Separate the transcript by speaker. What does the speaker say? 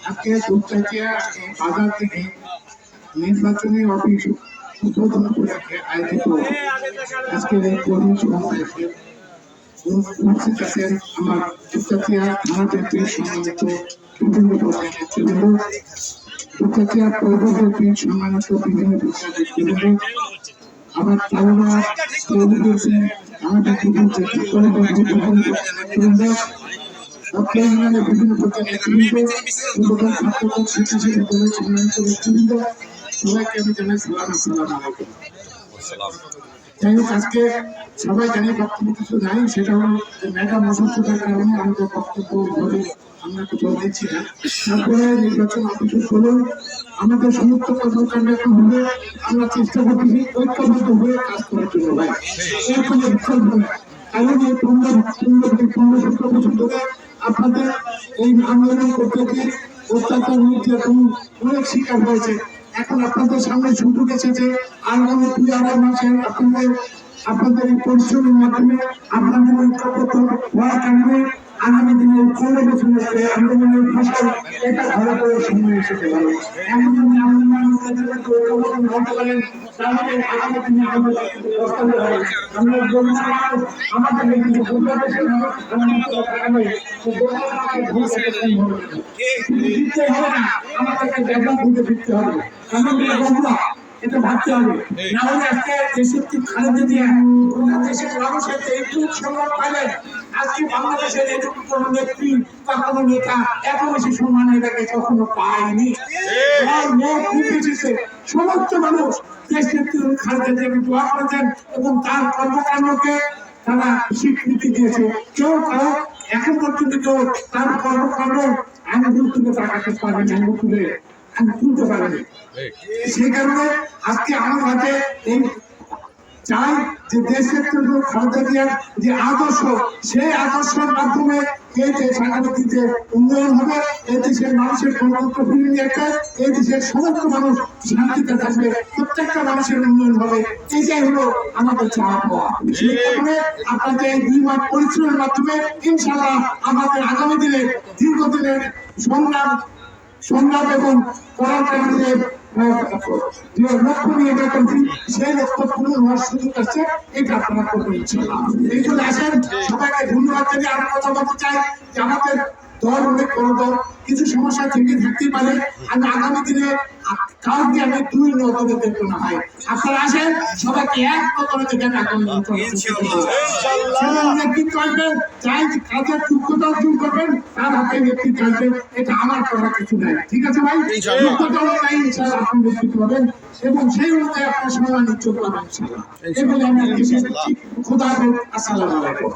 Speaker 1: আজকে দুপচাচিয়া বাজার থেকে নির্বাচনী অফিস উদ্বোধন উপলক্ষে আয়োজিত আজকের এই কর্মী সমাবেশে উপস্থিত আছেন আমার দুপচাচিয়া থানাতে সম্মানিত বিভিন্ন পর্যায়ের নেতৃবৃন্দ, দুপচাচিয়া পৌরপতি সম্মানিত বিভিন্ন পর্যায়ের নেতৃবৃন্দ, আমার তালুকা পৌরপতি আমাদের বিভিন্ন নেতৃবৃন্দ, বিভিন্ন পর্যায়ের নেতৃবৃন্দ, ছাত্রদল স্বেচ্ছাসেবী দলের সম্মানিত নেতৃবৃন্দ, সবাইকে আমি জানাই সালাম, আসসালামু আলাইকুম। যাই হোক, আজকে সবাই জানি বক্তব্য কিছু নাই, সেটা হলো ম্যাডাম অসুস্থতার কারণে আমাদের বক্তব্য ওইভাবে আমরা কোথাও দিচ্ছি না। তারপরে নির্বাচন অফিস হলো আমাদের সমস্ত কর্মকাণ্ডের হবে, আমরা চেষ্টা করতেছি ঐক্যবদ্ধ হয়ে কাজ করার জন্য ভাই, এর কোনো বিকল্প নেই। কারণ এই 15-17 বছর ধরে আপনাদের এই আন্দোলন করতে গিয়ে অত্যাচার নির্যাতন অনেক শিকার হয়েছে। এখন আপনাদের সামনে সুযোগ এসেছে আগামী 2-2.5 মাসে আপনাদের এই পরিশ্রমের মাধ্যমে আপনাদের ঐক্যবদ্ধ হওয়ার কারণে আগামী দিনে 15 বছরের আন্দোলনের ফসল এটা ঘরে করে সময় এসেছে। এমন হতে পারেন তাহলে আগামী দিনে আমাদের আমাদেরকে দেখা ঘুরে ফিরতে হবে, এটা ভাবতে হবে। না হলে আজকে দেশের খালেদা জিয়া গোটা দেশের মানুষের এইটুকু সম্মান পাইলেন, আজকে বাংলাদেশের এইটুকু কোনো নেত্রী বা কোনো নেতা এত বেশি সম্মান এটাকে কখনো পায়নি। সমস্ত মানুষ দেশ নেত্রী খালেদা জিয়াকে দোয়া করেছেন এবং তার কর্মকাণ্ডকে তারা স্বীকৃতি দিয়েছে। কেউ কারো এখন পর্যন্ত কেউ তার কর্মকাণ্ড আঙ্গুল তুলে তাকাতে পারেন, আঙ্গুল তুলে তুলতে পারেনি। সেই কারণে আজকে আমার হাতে এই চাই যে দেশের খালেদা জিয়ার যে আদর্শ, সেই আদর্শের মাধ্যমে এই দেশ আগামী দিনে উন্নয়ন হবে, এই দেশের মানুষের গণতন্ত্র ফিরিয়ে নিয়ে আসবে, এই দেশের সমস্ত মানুষ শান্তিতে থাকবে, প্রত্যেকটা মানুষের উন্নয়ন হবে। এইটাই হলো আমাদের চাওয়া পাওয়া। সেই কারণে আপনাদের এই 2 মাস পরিশ্রমের মাধ্যমে ইনশাআল্লাহ আমাদের আগামী দিনে দীর্ঘদিনের সংগ্রাম এবং পরাক্রমের যে লক্ষ্য নিয়ে করছি সেই লক্ষ্য পূরণ হওয়ার সুযোগ আছে, এটা আপনারা করবেন ইনশাআল্লাহ। এই জন্য আসেন, সবাইকে ধন্যবাদ জানিয়ে আরো কথা বলতে চাই যে আমাদের দল অনেক বড় দল, কিছু সমস্যা থেকে থাকতেই পারে। আমি আগামী দিনে কাউকে আমি 2 নজরে দেখবো না ভাই, আপনারা আসেন, সবাইকে এক নজরে দেখেন। নেতৃত্ব আসবেন, চাই কাজের যোগ্যতা অর্জন করবেন, তার হাতে নেতৃত্ব আসবে, এটা আমার করার কিছু নাই। ঠিক আছে ভাই, যোগ্যতাও নাই, ইনশাআল্লাহ আপনি নেতৃত্ব পাবেন এবং সেই অনুযায়ী আপনার সম্মান ইচ্ছুক পাবেন ইনশাআল্লাহ। এই বলে আমি খোদা হাফেজ, আসসালামু আলাইকুম।